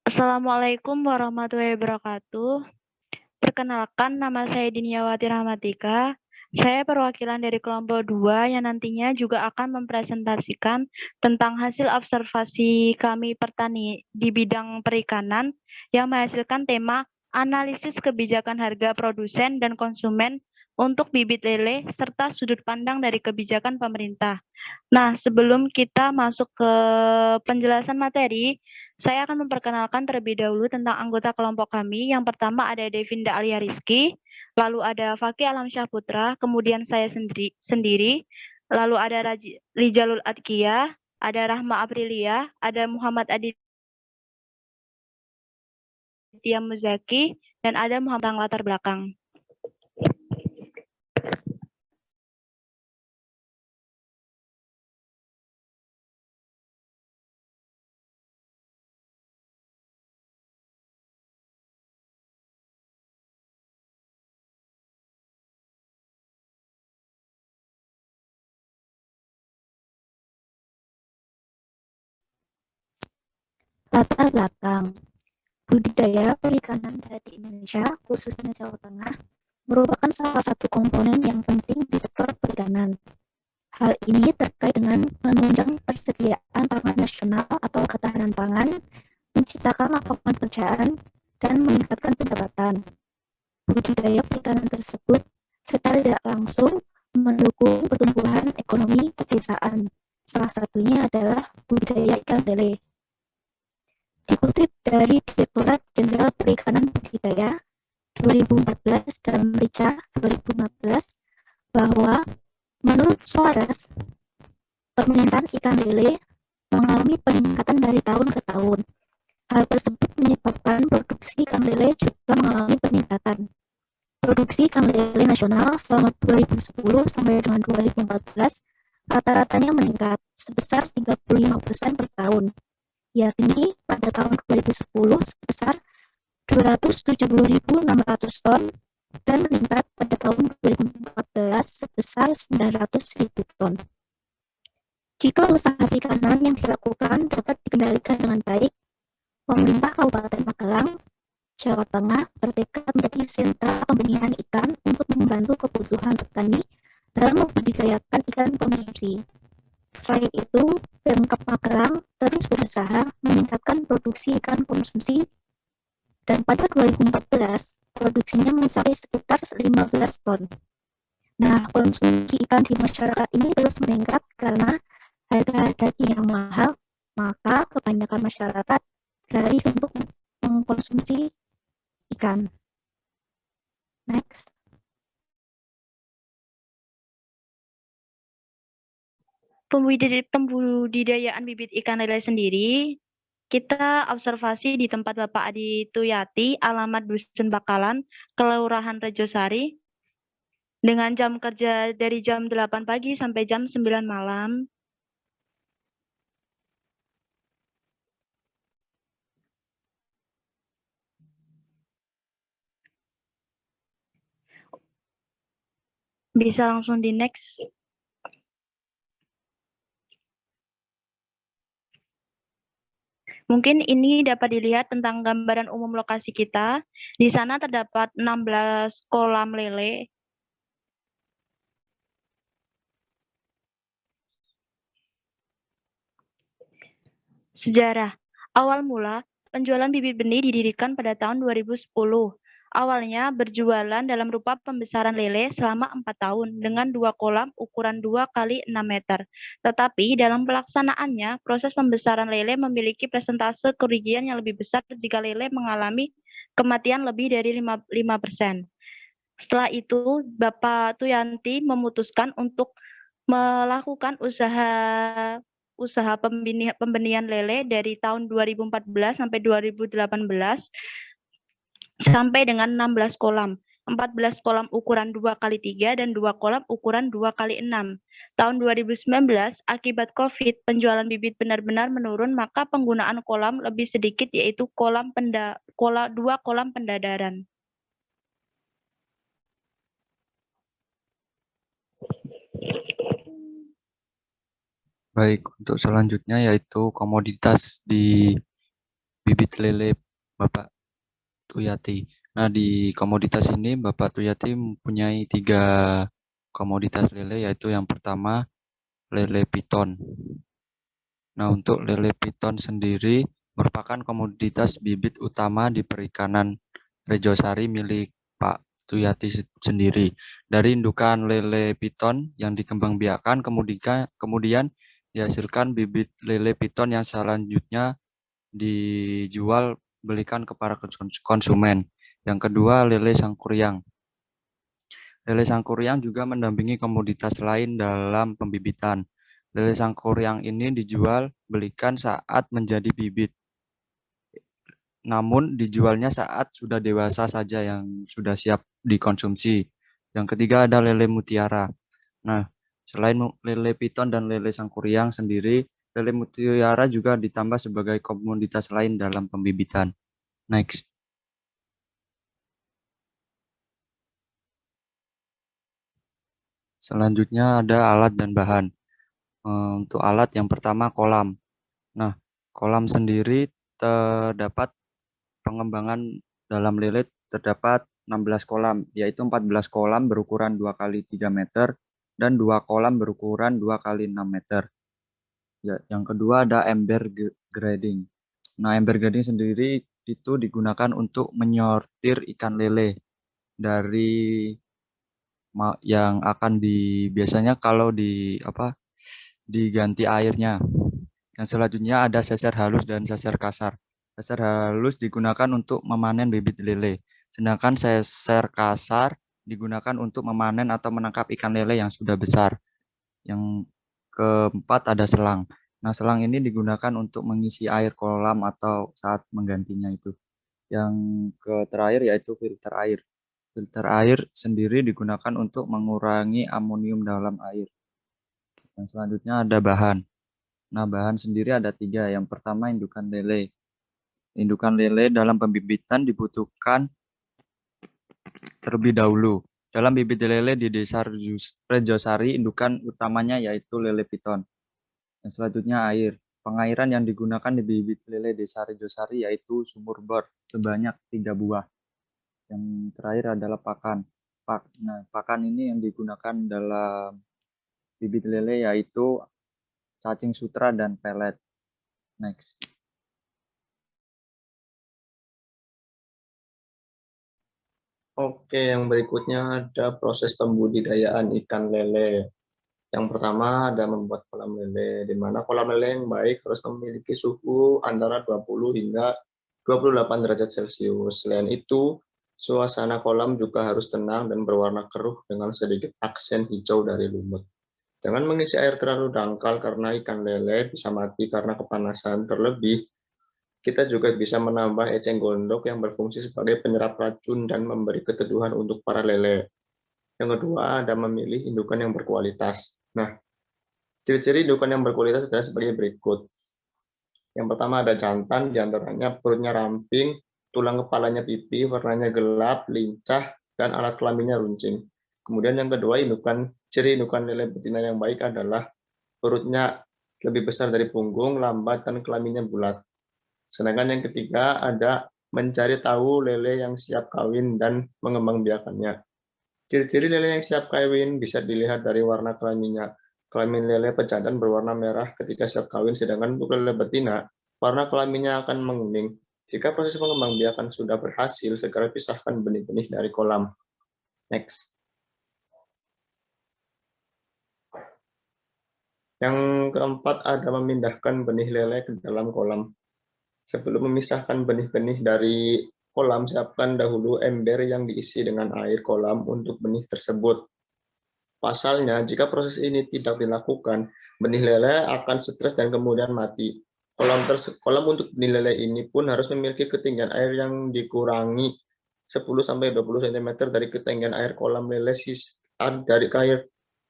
Assalamualaikum warahmatullahi wabarakatuh. Perkenalkan, nama saya Diniawati Rahmatika. Saya perwakilan dari kelompok 2 yang nantinya juga akan mempresentasikan tentang hasil observasi kami petani di bidang perikanan yang menghasilkan tema analisis kebijakan harga produsen dan konsumen untuk bibit lele serta sudut pandang dari kebijakan pemerintah. Nah, sebelum kita masuk ke penjelasan materi, saya akan memperkenalkan terlebih dahulu tentang anggota kelompok kami. Yang pertama ada Devinda Alia Rizky, lalu ada Fakih Alamsyah Putra, kemudian saya sendiri, lalu ada Rijalul Atkia, ada Rahma Aprilia, ada Muhammad Aditya Muzaki, dan ada Muhammad latar belakang. Latar belakang budidaya perikanan darat di Indonesia, khususnya Jawa Tengah, merupakan salah satu komponen yang penting di sektor perikanan. Hal ini terkait dengan menunjang persediaan pangan nasional atau ketahanan pangan, menciptakan lapangan pekerjaan, dan meningkatkan pendapatan. Budidaya perikanan tersebut secara tidak langsung mendukung pertumbuhan ekonomi pedesaan. Salah satunya adalah budidaya ikan lele. Dikutip dari Direktorat Jenderal Perikanan Budidaya 2014 dan Merica 2015 bahwa menurut Suarez, permintaan ikan lele mengalami peningkatan dari tahun ke tahun. Hal tersebut menyebabkan produksi ikan lele juga mengalami peningkatan. Produksi ikan lele nasional selama 2010 sampai dengan 2014 rata-ratanya meningkat sebesar 35% per tahun, yakni pada tahun 2010 sebesar 270.600 ton dan meningkat pada tahun 2014 sebesar 900.000 ton. Jika usaha perikanan yang dilakukan dapat dikendalikan dengan baik, pemerintah Kabupaten Magelang, Jawa Tengah bertekad menjadi sentra pembenihan ikan untuk membantu kebutuhan petani dalam membudidayakan ikan konsumsi. Selain itu, Pemkab Magelang terus berusaha meningkatkan produksi ikan konsumsi dan pada 2014 produksinya mencapai sekitar 15 ton. Nah, konsumsi ikan di masyarakat ini terus meningkat karena harga daging yang mahal, maka kebanyakan masyarakat beralih untuk mengkonsumsi ikan. Next. Pembudidayaan bibit ikan lele sendiri, kita observasi di tempat Bapak Adi Tuyati, alamat Dusun Bakalan, Kelurahan Rejosari, dengan jam kerja dari jam 8 pagi sampai jam 9 malam. Bisa langsung di next. Mungkin ini dapat dilihat tentang gambaran umum lokasi kita. Di sana terdapat 16 kolam lele. Sejarah. Awal mula, penjualan bibit benih didirikan pada tahun 2010. Awalnya berjualan dalam rupa pembesaran lele selama 4 tahun dengan 2 kolam ukuran 2 kali 6 meter. Tetapi dalam pelaksanaannya, proses pembesaran lele memiliki persentase kerugian yang lebih besar jika lele mengalami kematian lebih dari 5%. Setelah itu, Bapak Tuyanti memutuskan untuk melakukan usaha pembenihan lele dari tahun 2014 sampai 2018 sampai dengan 16 kolam. 14 kolam ukuran 2 kali 3 dan 2 kolam ukuran 2 kali 6. Tahun 2019, akibat COVID, penjualan bibit benar-benar menurun, maka penggunaan kolam lebih sedikit, yaitu 2 kolam pendadaran. Baik, untuk selanjutnya yaitu komoditas di bibit lele Bapak Tuyati. Nah, di komoditas ini Bapak Tuyati mempunyai 3 komoditas lele, yaitu yang pertama lele piton. Nah, untuk lele piton sendiri merupakan komoditas bibit utama di perikanan Rejosari milik Pak Tuyati sendiri. Dari indukan lele piton yang dikembangbiakan, kemudian dihasilkan bibit lele piton yang selanjutnya dijual belikan kepada konsumen. Yang kedua, lele sangkuriang. Lele sangkuriang juga mendampingi komoditas lain dalam pembibitan. Lele sangkuriang ini dijual belikan saat menjadi bibit, namun dijualnya saat sudah dewasa saja yang sudah siap dikonsumsi. Yang ketiga ada lele mutiara. Nah, selain lele piton dan lele sangkuriang sendiri, lele mutiara juga ditambah sebagai komoditas lain dalam pembibitan. Next. Selanjutnya ada alat dan bahan. Untuk alat yang pertama kolam. Nah, kolam sendiri terdapat pengembangan dalam lele terdapat 16 kolam, yaitu 14 kolam berukuran 2 kali 3 meter dan 2 kolam berukuran 2 kali 6 meter. Ya, yang kedua ada ember grading. Nah, ember grading sendiri itu digunakan untuk menyortir ikan lele dari yang akan biasanya kalau diganti airnya. Yang selanjutnya ada seser halus dan seser kasar. Seser halus digunakan untuk memanen bibit lele, sedangkan seser kasar digunakan untuk memanen atau menangkap ikan lele yang sudah besar. Yang keempat ada selang. Nah, selang ini digunakan untuk mengisi air kolam atau saat menggantinya itu. Yang terakhir yaitu filter air. Filter air sendiri digunakan untuk mengurangi amonium dalam air. Yang selanjutnya ada bahan. Nah, bahan sendiri ada 3. Yang pertama indukan lele. Indukan lele dalam pembibitan dibutuhkan terlebih dahulu. Dalam bibit lele di desa Rejosari, indukan utamanya yaitu lele piton. Yang selanjutnya air. Pengairan yang digunakan di bibit lele desa Rejosari yaitu sumur bor sebanyak 3 buah. Yang terakhir adalah pakan. Nah, pakan ini yang digunakan dalam bibit lele yaitu cacing sutra dan pelet. Next. Oke, yang berikutnya ada proses pembudidayaan ikan lele. Yang pertama ada membuat kolam lele, di mana kolam lele yang baik harus memiliki suhu antara 20 hingga 28 derajat Celcius. Selain itu, suasana kolam juga harus tenang dan berwarna keruh dengan sedikit aksen hijau dari lumut. Jangan mengisi air terlalu dangkal karena ikan lele bisa mati karena kepanasan terlebih. Kita juga bisa menambah eceng gondok yang berfungsi sebagai penyerap racun dan memberi keteduhan untuk para lele. Yang kedua, ada memilih indukan yang berkualitas. Nah, ciri-ciri indukan yang berkualitas adalah sebagai berikut. Yang pertama ada jantan, diantaranya perutnya ramping, tulang kepalanya pipih, warnanya gelap, lincah, dan alat kelaminnya runcing. Kemudian yang kedua, ciri indukan lele betina yang baik adalah perutnya lebih besar dari punggung, lambat, dan kelaminnya bulat. Sedangkan yang ketiga ada mencari tahu lele yang siap kawin dan mengembangbiakannya. Ciri-ciri lele yang siap kawin bisa dilihat dari warna kelaminnya. Kelamin lele pejantan berwarna merah ketika siap kawin, sedangkan untuk lele betina, warna kelaminnya akan menguning. Jika proses pengembangbiakan sudah berhasil, segera pisahkan benih-benih dari kolam. Next. Yang keempat ada memindahkan benih lele ke dalam kolam. Sebelum memisahkan benih-benih dari kolam, siapkan dahulu ember yang diisi dengan air kolam untuk benih tersebut. Pasalnya, jika proses ini tidak dilakukan, benih lele akan stres dan kemudian mati. Kolam untuk benih lele ini pun harus memiliki ketinggian air yang dikurangi 10-20 cm dari ketinggian air kolam lele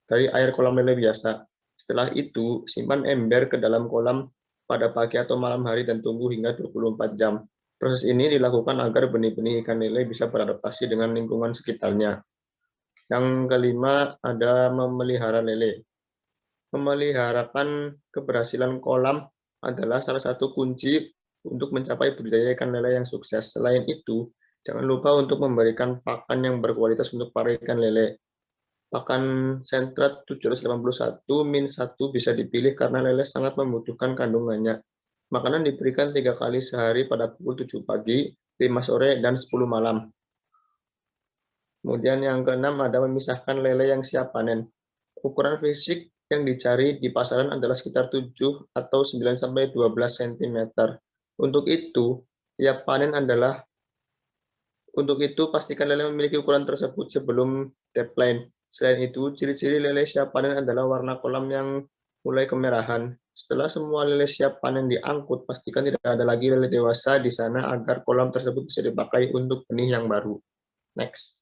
dari air kolam lele biasa. Setelah itu, simpan ember ke dalam kolam pada pagi atau malam hari dan tunggu hingga 24 jam. Proses ini dilakukan agar benih-benih ikan lele bisa beradaptasi dengan lingkungan sekitarnya. Yang kelima ada memelihara lele. Memeliharakan keberhasilan kolam adalah salah satu kunci untuk mencapai budidaya ikan lele yang sukses. Selain itu, jangan lupa untuk memberikan pakan yang berkualitas untuk para ikan lele. Pakan sentrat 781-1 bisa dipilih karena lele sangat membutuhkan kandungannya. Makanan diberikan 3 kali sehari pada pukul 7 pagi, 5 sore, dan 10 malam. Kemudian yang keenam ada memisahkan lele yang siap panen. Ukuran fisik yang dicari di pasaran adalah sekitar 7 atau 9-12 cm. Untuk itu, pastikan lele memiliki ukuran tersebut sebelum deadline. Selain itu, ciri-ciri lele siap panen adalah warna kolam yang mulai kemerahan. Setelah semua lele siap panen diangkut, pastikan tidak ada lagi lele dewasa di sana agar kolam tersebut bisa dipakai untuk benih yang baru. Next.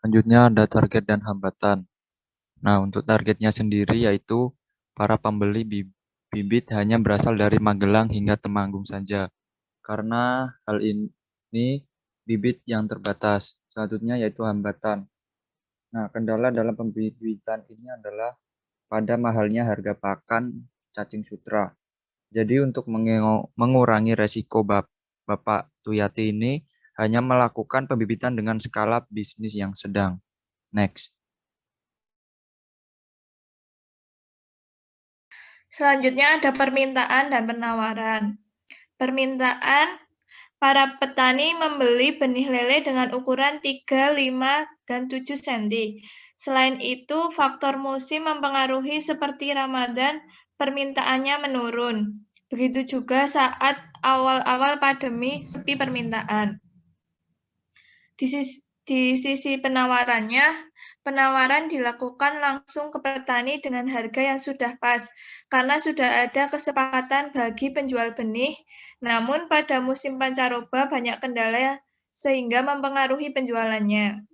Selanjutnya ada target dan hambatan. Nah, untuk targetnya sendiri yaitu para pembeli bibit hanya berasal dari Magelang hingga Temanggung saja. Karena hal ini bibit yang terbatas. Selanjutnya yaitu hambatan. Nah, kendala dalam pembibitan ini adalah pada mahalnya harga pakan cacing sutra. Jadi untuk mengurangi resiko Bapak Tuyati ini hanya melakukan pembibitan dengan skala bisnis yang sedang. Next. Selanjutnya ada permintaan dan penawaran. Permintaan, para petani membeli benih lele dengan ukuran 3, 5, dan 7 cm. Selain itu, faktor musim mempengaruhi seperti Ramadan, permintaannya menurun. Begitu juga saat awal-awal pandemi, sepi permintaan. Di sisi penawarannya, penawaran dilakukan langsung ke petani dengan harga yang sudah pas, karena sudah ada kesepakatan bagi penjual benih. Namun pada musim pancaroba banyak kendala sehingga mempengaruhi penjualannya.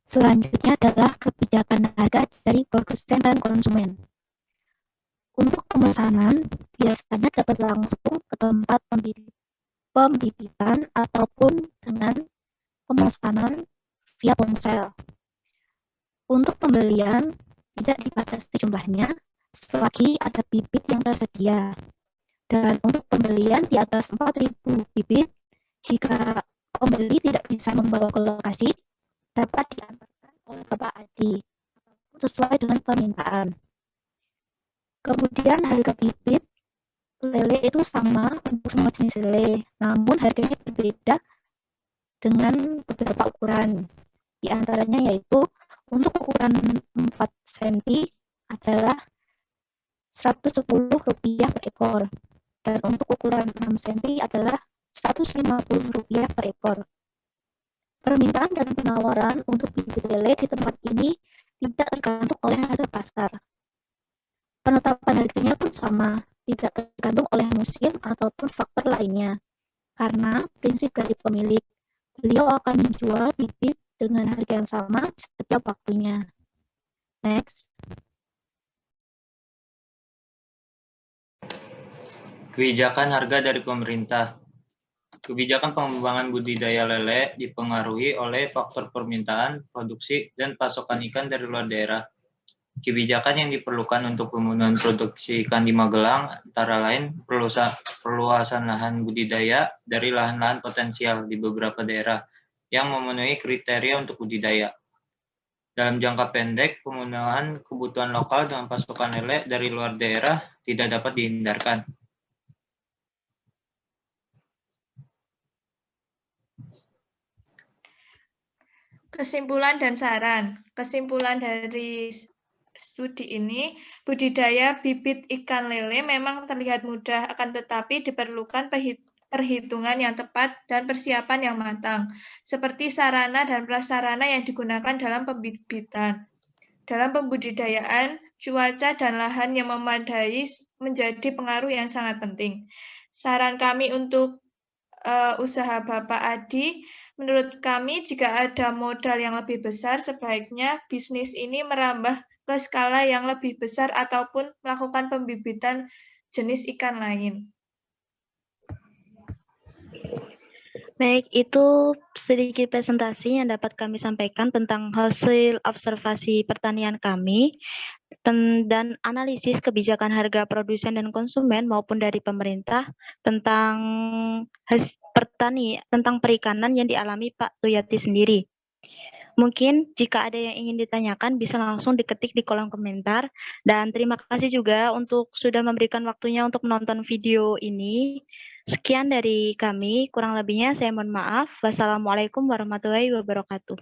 Selanjutnya adalah kebijakan harga dari produsen dan konsumen. Untuk pemesanan, biasanya dapat langsung ke tempat pembibitan ataupun dengan pemesanan via ponsel. Untuk pembelian, tidak dibatasi jumlahnya selagi ada bibit yang tersedia. Dan untuk pembelian di atas 4.000 bibit, jika pembeli tidak bisa membawa ke lokasi, dapat diantarkan oleh Bapak Adi sesuai dengan permintaan. Kemudian harga bibit lele itu sama untuk semua jenis lele, namun harganya berbeda dengan beberapa ukuran. Di antaranya yaitu untuk ukuran 4 cm adalah Rp110 per ekor, dan untuk ukuran 6 cm adalah Rp150 per ekor. Permintaan dan penawaran untuk bibit lele di tempat ini tidak tergantung oleh harga pasar. Penetapan harganya pun sama, tidak tergantung oleh musim ataupun faktor lainnya. Karena prinsip dari pemilik, beliau akan menjual bibit dengan harga yang sama setiap waktunya. Next. Kebijakan harga dari pemerintah. Kebijakan pengembangan budidaya lele dipengaruhi oleh faktor permintaan, produksi, dan pasokan ikan dari luar daerah. Kebijakan yang diperlukan untuk pemenuhan produksi ikan di Magelang antara lain perluasan lahan budidaya dari lahan-lahan potensial di beberapa daerah yang memenuhi kriteria untuk budidaya. Dalam jangka pendek, pemenuhan kebutuhan lokal dengan pasokan lele dari luar daerah tidak dapat dihindarkan. Kesimpulan dan saran. Kesimpulan dari studi ini, budidaya bibit ikan lele memang terlihat mudah, akan tetapi diperlukan perhitungan yang tepat dan persiapan yang matang, seperti sarana dan prasarana yang digunakan dalam pembibitan. Dalam pembudidayaan, cuaca dan lahan yang memadai menjadi pengaruh yang sangat penting. Saran kami untuk usaha Bapak Adi, Menurut kami, jika ada modal yang lebih besar, sebaiknya bisnis ini merambah ke skala yang lebih besar ataupun melakukan pembibitan jenis ikan lain. Baik, itu sedikit presentasi yang dapat kami sampaikan tentang hasil observasi pertanian kami dan analisis kebijakan harga produsen dan konsumen maupun dari pemerintah tentang tentang perikanan yang dialami Pak Tuyati sendiri. Mungkin jika ada yang ingin ditanyakan bisa langsung diketik di kolom komentar. Dan terima kasih juga untuk sudah memberikan waktunya untuk menonton video ini. Sekian dari kami, kurang lebihnya saya mohon maaf. Wassalamualaikum warahmatullahi wabarakatuh.